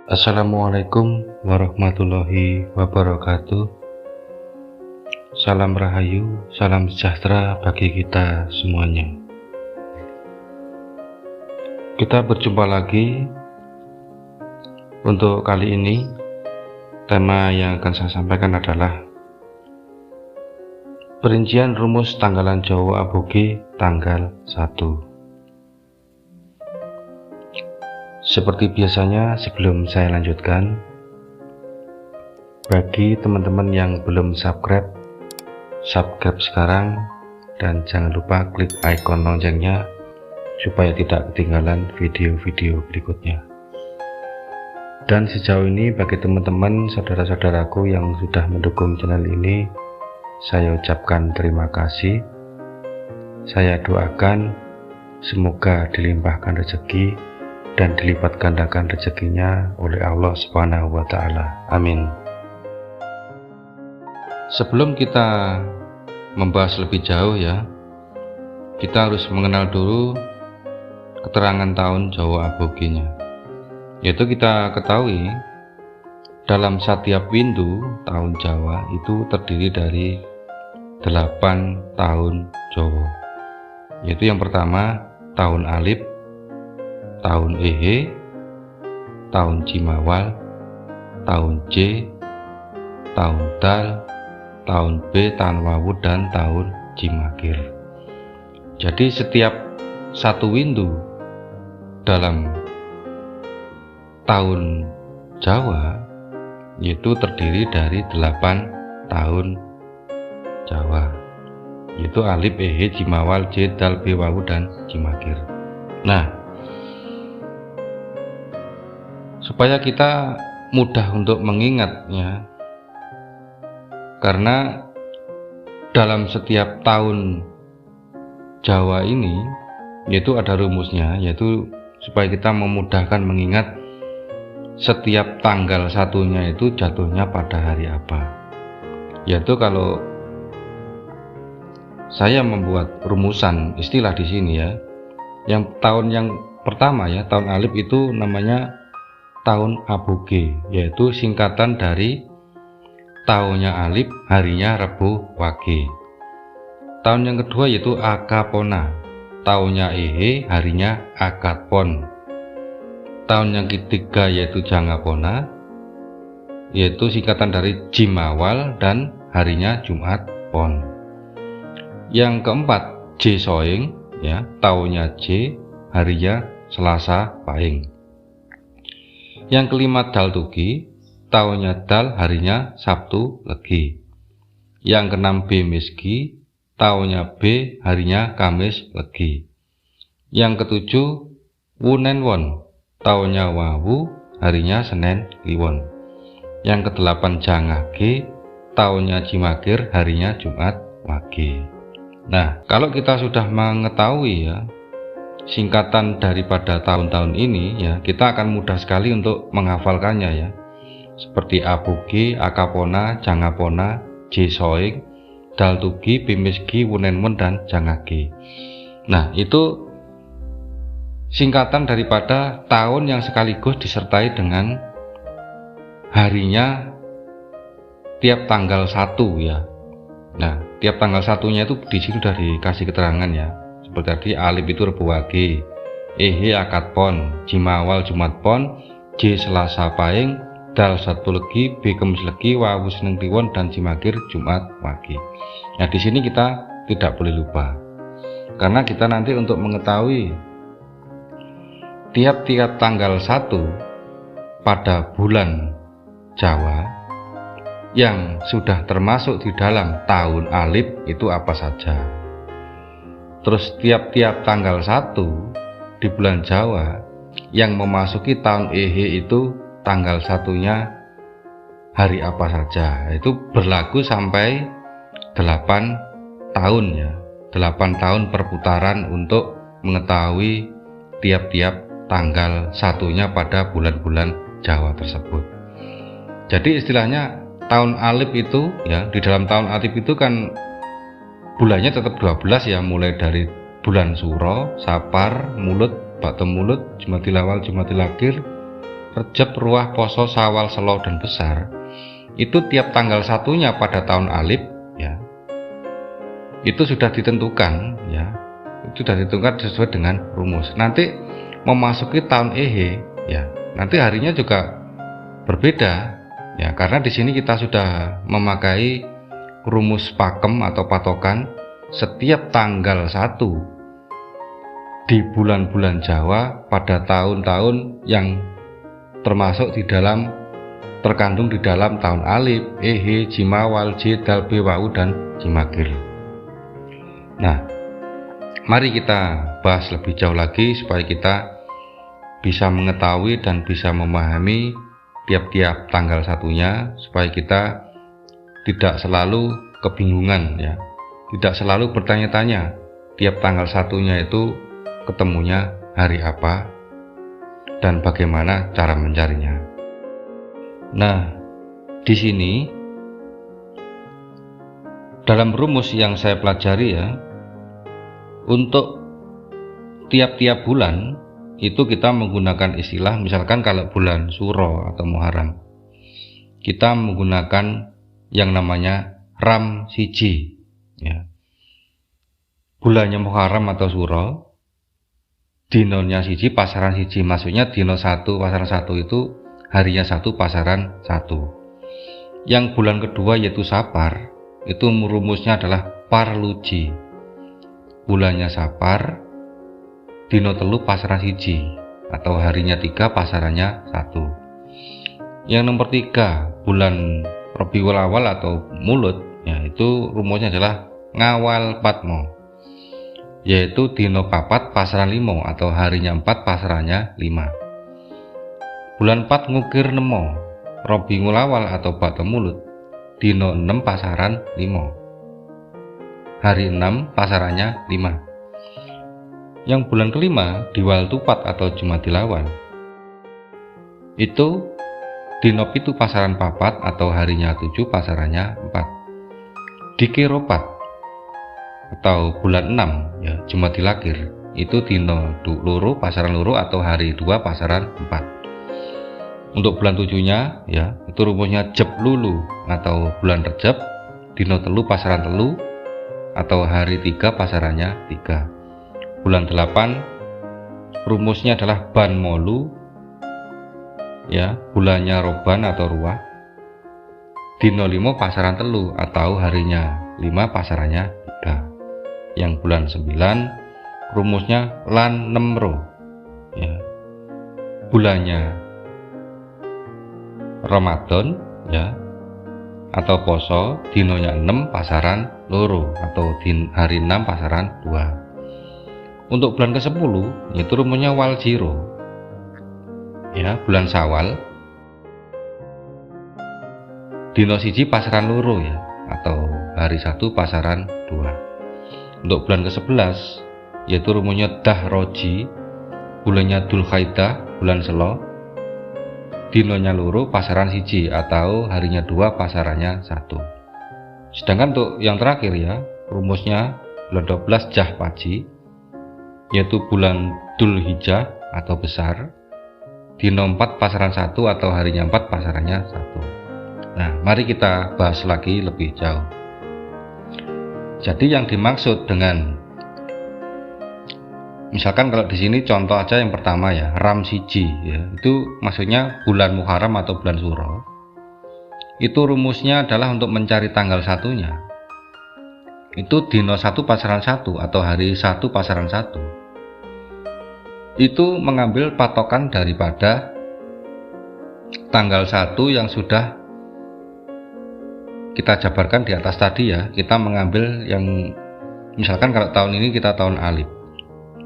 Assalamualaikum warahmatullahi wabarakatuh. Salam rahayu, salam sejahtera bagi kita semuanya. Kita berjumpa lagi. Untuk kali ini, tema yang akan saya sampaikan adalah perincian rumus tanggalan Jawa Aboge tanggal 1. Seperti biasanya, sebelum saya lanjutkan, bagi teman-teman yang belum subscribe sekarang, dan jangan lupa klik icon loncengnya supaya tidak ketinggalan video-video berikutnya. Dan sejauh ini bagi teman-teman saudara-saudaraku yang sudah mendukung channel ini, saya ucapkan terima kasih. Saya doakan semoga dilimpahkan rezeki dan dilipat gandakan rezekinya oleh Allah Subhanahu wa Ta'ala. Amin. Sebelum kita membahas lebih jauh ya, kita harus mengenal dulu keterangan tahun Jawa Abogenya. Yaitu kita ketahui dalam setiap windu tahun Jawa itu terdiri dari 8 tahun Jawa. Yaitu yang pertama tahun Alif, tahun Ehe, tahun Cimawal, tahun J, tahun Dal, tahun B, tahun Wawu, dan tahun Cimakir. Jadi setiap satu windu dalam tahun Jawa yaitu terdiri dari 8 tahun Jawa, yaitu Alif, Ehe, Cimawal, J, Dal, B, Wawu, dan Cimakir. Nah, supaya kita mudah untuk mengingatnya, karena dalam setiap tahun Jawa ini yaitu ada rumusnya, yaitu supaya kita memudahkan mengingat setiap tanggal satunya itu jatuhnya pada hari apa. Yaitu kalau saya membuat rumusan istilah di sini ya, yang tahun yang pertama ya, tahun Alif itu namanya tahun Aboge, yaitu singkatan dari tahunnya Alif, harinya Rebo Wage. Tahun yang kedua yaitu Akapona, tahunnya Ehe, harinya Akad Pon. Tahun yang ketiga yaitu Jangapona, yaitu singkatan dari Jimawal dan harinya Jumat Pon. Yang keempat Jesoing ya, tahunnya J, harinya Selasa Pahing. Yang kelima Daltugi, tahunnya Dal, harinya Sabtu Legi. Yang keenam B Miski, tahunnya B, harinya Kamis Legi. Yang ketujuh Wunenwon, tahunnya Wawu, harinya Senin Kliwon. Yang kedelapan Jangage, tahunnya Cimakir, harinya Jumat Wage. Nah, kalau kita sudah mengetahui ya singkatan daripada tahun-tahun ini ya, kita akan mudah sekali untuk menghafalkannya ya, seperti Aboge, Akapona, Jangapona, Jesoing, Daltugi, Bimiski, Wunenwon, dan Jangage. Nah, itu singkatan daripada tahun yang sekaligus disertai dengan harinya tiap tanggal 1 ya. Nah, tiap tanggal satunya itu di sini sudah dikasih keterangan ya. Seperti tadi Alif itu Rebo Wage, Ehe Akad Pon, Cimawal Jumat Pon, J Selasa Pahing, Dal Sabtu Legi, B Kamis Legi, Wawu Senin Kliwon, dan Cimakir Jumat Wage. Nah, di sini kita tidak boleh lupa, karena kita nanti untuk mengetahui tiap-tiap tanggal 1 pada bulan Jawa yang sudah termasuk di dalam tahun Alif itu apa saja. Terus tiap-tiap tanggal 1 di bulan Jawa yang memasuki tahun Ehe itu tanggal satunya hari apa saja. Itu berlaku sampai 8 tahun ya, 8 tahun perputaran untuk mengetahui tiap-tiap tanggal satunya pada bulan-bulan Jawa tersebut. Jadi istilahnya tahun Alif itu ya, di dalam tahun Alif itu kan bulannya tetap 12 ya, mulai dari bulan Suro, Sapar, Mulut, Batu Mulut, Jumatil Awal, Jumatil Akhir, Rejab, Ruah, Poso, Syawal, Selo, dan Besar itu tiap tanggal satunya pada tahun Alif ya, itu sudah ditentukan ya, itu sudah ditentukan sesuai dengan rumus. Nanti memasuki tahun Ehe ya, nanti harinya juga berbeda ya, karena di sini kita sudah memakai rumus pakem atau patokan setiap tanggal 1 di bulan-bulan Jawa pada tahun-tahun yang termasuk di dalam, terkandung di dalam tahun Alif, Ehe, Jimawal, Jedal, Bewau, dan Jimakil. Nah, mari kita bahas lebih jauh lagi supaya kita bisa mengetahui dan bisa memahami tiap-tiap tanggal satunya, supaya kita tidak selalu kebingungan ya, tidak selalu bertanya-tanya tiap tanggal satunya itu ketemunya hari apa dan bagaimana cara mencarinya. Nah, di sini dalam rumus yang saya pelajari ya, untuk tiap-tiap bulan itu kita menggunakan istilah, misalkan kalau bulan Suro atau Muharram, kita menggunakan yang namanya Ram Siji ya. Bulannya Muharram atau Suro, dinonya siji, pasaran siji, maksudnya dino 1 pasaran 1 itu harinya 1 pasaran 1. Yang bulan kedua yaitu Sapar, itu rumusnya adalah Parluji. Bulannya Sapar, dino 3 pasaran siji, atau harinya 3 pasarannya 1. Yang nomor 3 bulan Rabiul Awal atau Mulut ya, itu rumusnya adalah Ngawal Patmo, yaitu dino 4 pasaran 5, atau harinya 4 pasarannya 5. Bulan 4 Ngukir Nemo, Rabiul Awal atau Bata Mulut, dino 6 pasaran 5, hari 6 pasarannya 5. Yang bulan kelima Diwal Tupat atau Jumadil Awal, itu dino 7 pasaran 4, atau harinya 7 pasarannya 4. Dikiropat atau bulan 6 ya, Jumadil Akhir, itu dino 2 pasaran 2, atau hari 2 pasaran 4. Untuk bulan 7-nya ya, itu rumusnya Jeb Lulu atau bulan Rejab, dino 3 pasaran 3, atau hari 3 pasarannya 3. Bulan 8 rumusnya adalah Ban Molu ya, bulannya Roban atau Ruah, dino 5 pasaran 3, atau harinya 5 pasarannya 3. Yang bulan 9 rumusnya Lan Nemro ya, bulannya Ramadan ya, atau poso, dinonya 6 pasaran 2, atau hari 6 pasaran 2. Untuk bulan ke-10 yaitu rumusnya Waljiro ya, bulan Syawal, dino 1 pasaran 2 ya, atau hari 1 pasaran 2. Untuk bulan ke-11 yaitu rumusnya Dahroji, bulannya Dzulkaidah, bulan Selo, dinonya 2 pasaran 1, atau harinya 2 pasarannya 1. Sedangkan untuk yang terakhir ya, rumusnya bulan 12 Jahpaji, yaitu bulan Dzulhijjah atau Besar, dino 4 pasaran 1, atau harinya 4 pasarannya 1. Nah, mari kita bahas lagi lebih jauh. Jadi yang dimaksud dengan, misalkan kalau di sini contoh aja yang pertama ya, Ram Siji ya, itu maksudnya bulan Muharram atau bulan Suro. Itu rumusnya adalah untuk mencari tanggal satunya, itu dino 1 pasaran 1, atau hari 1 pasaran 1. Itu mengambil patokan daripada tanggal 1 yang sudah kita jabarkan di atas tadi ya. Kita mengambil yang, misalkan kalau tahun ini kita tahun Alif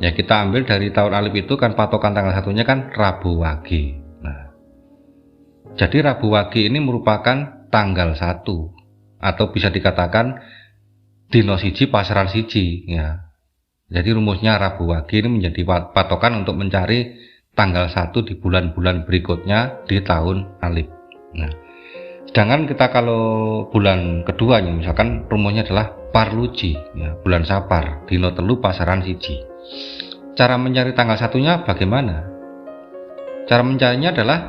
ya, kita ambil dari tahun Alif itu kan patokan tanggal satunya kan Rabu Wage. Nah, jadi Rabu Wage ini merupakan tanggal 1, atau bisa dikatakan dino 1 pasaran 1 ya. Jadi rumusnya Rabu Wage ini menjadi patokan untuk mencari tanggal 1 di bulan-bulan berikutnya di tahun Alif. Nah, sedangkan kita kalau bulan keduanya misalkan rumusnya adalah Parluji ya, bulan Sapar, dino 3 pasaran 1. Cara mencari tanggal satunya bagaimana? Cara mencarinya adalah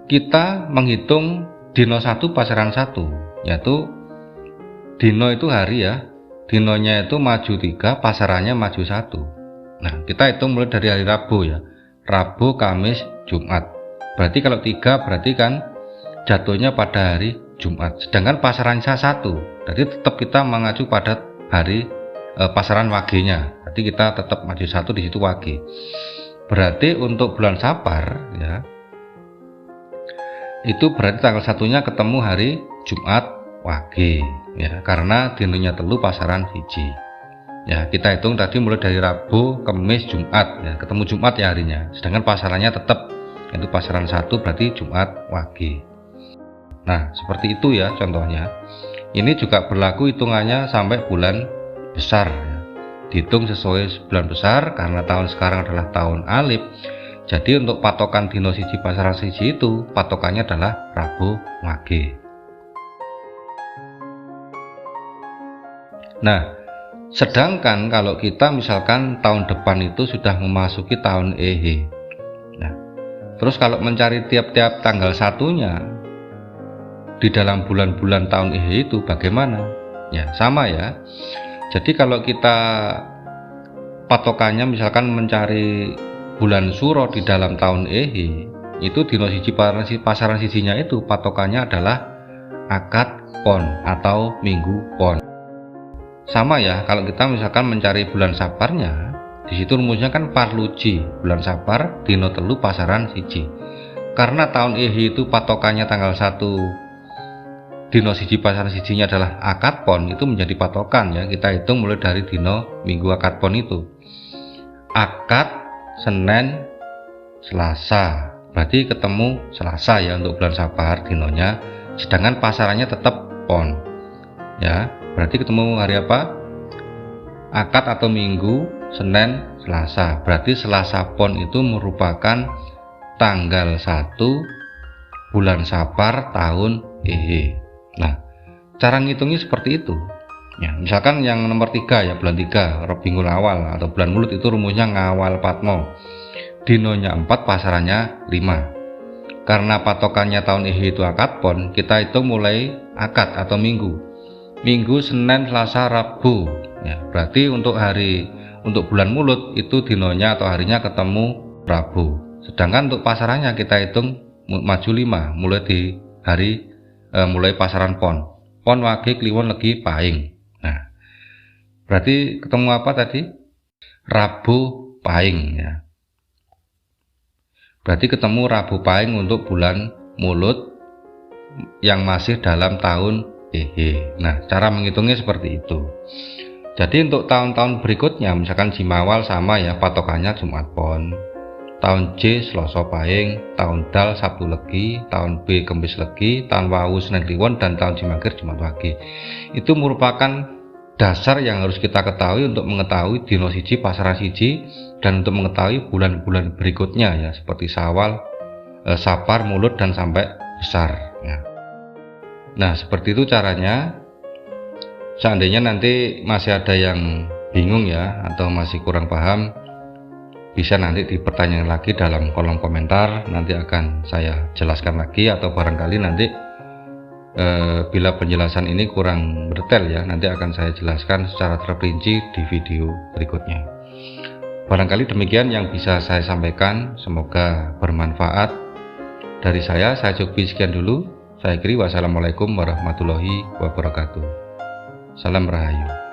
kita menghitung dino 1 pasaran 1, yaitu dino itu hari ya, dinonya itu maju 3, pasarannya maju 1. Nah, kita hitung mulai dari hari Rabu ya, Rabu, Kamis, Jumat. Berarti kalau 3 berarti kan jatuhnya pada hari Jumat, sedangkan pasarannya 1, jadi tetap kita mengacu pada hari pasaran wagenya. Jadi kita tetap maju 1 di situ wage. Berarti untuk bulan Sapar ya, itu berarti tanggal 1-nya ketemu hari Jumat wage ya, karena dinonya telu pasaran siji ya. Kita hitung tadi mulai dari Rabu, Kamis, Jumat ya, ketemu Jumat ya harinya, sedangkan pasarannya tetap itu pasaran 1 berarti Jumat wage. Nah, seperti itu ya contohnya. Ini juga berlaku hitungannya sampai bulan besar ya. Dihitung sesuai bulan besar karena tahun sekarang adalah tahun Alif. Jadi untuk patokan dino siji pasaran siji itu patokannya adalah Rabu wage. Nah, sedangkan kalau kita misalkan tahun depan itu sudah memasuki tahun Ehe. Nah, terus kalau mencari tiap-tiap tanggal satunya di dalam bulan-bulan tahun Ehe itu bagaimana? Ya, sama ya. Jadi kalau kita patokannya misalkan mencari bulan Suro di dalam tahun Ehe, itu dino siji pasaran sijinya itu patokannya adalah akad pon atau minggu pon. Sama ya, kalau kita misalkan mencari bulan Saparnya, di situ rumusnya kan parluji, bulan Sapar dino telu pasaran siji. Karena tahun Ehe itu patokannya tanggal 1 dino siji pasaran sijinya adalah akad pon, itu menjadi patokan ya. Kita hitung mulai dari dino minggu akad pon itu. Akad Senin Selasa, berarti ketemu Selasa ya untuk bulan Sapar dinonya, sedangkan pasarannya tetap pon ya. Berarti ketemu hari apa? Akad atau minggu Senin Selasa, berarti Selasa pon itu merupakan tanggal 1 bulan Sapar tahun Ehe. Nah, cara ngitungnya seperti itu ya. Misalkan yang nomor 3 ya, bulan 3 Robingul Awal atau bulan Mulut itu rumusnya ngawal patmo, dinonya 4 pasarannya 5. Karena patokannya tahun Ehe itu akad pon, kita hitung mulai akad atau minggu Senin Selasa Rabu ya. Berarti untuk bulan Mulut itu dinonya atau harinya ketemu Rabu, sedangkan untuk pasarannya kita hitung maju 5 mulai di hari mulai pasaran pon wage kliwon legi pahing. Nah, berarti ketemu apa tadi? Rabu pahing ya. Berarti ketemu Rabu pahing untuk bulan Mulut yang masih dalam tahun Ehe. Nah, cara menghitungnya seperti itu. Jadi untuk tahun-tahun berikutnya misalkan Jimawal sama ya, patokannya Jumat pon. Tahun J Selasa pahing, tahun Dal Sabtu legi, tahun B Kemis legi, tahun Wawu Senin kliwon, dan tahun Jimagir Jumat wage. Itu merupakan dasar yang harus kita ketahui untuk mengetahui dino siji pasaran siji dan untuk mengetahui bulan-bulan berikutnya ya, seperti Syawal, Sapar, Mulut, dan sampai besar ya. Nah, seperti itu caranya. Seandainya nanti masih ada yang bingung ya atau masih kurang paham, bisa nanti dipertanyakan lagi dalam kolom komentar, nanti akan saya jelaskan lagi, atau barangkali nanti bila penjelasan ini kurang detail ya, nanti akan saya jelaskan secara terperinci di video berikutnya. Barangkali demikian yang bisa saya sampaikan, semoga bermanfaat. Dari saya Jokbi sekian dulu. Saya akhiri, wassalamualaikum warahmatullahi wabarakatuh. Salam Rahayu.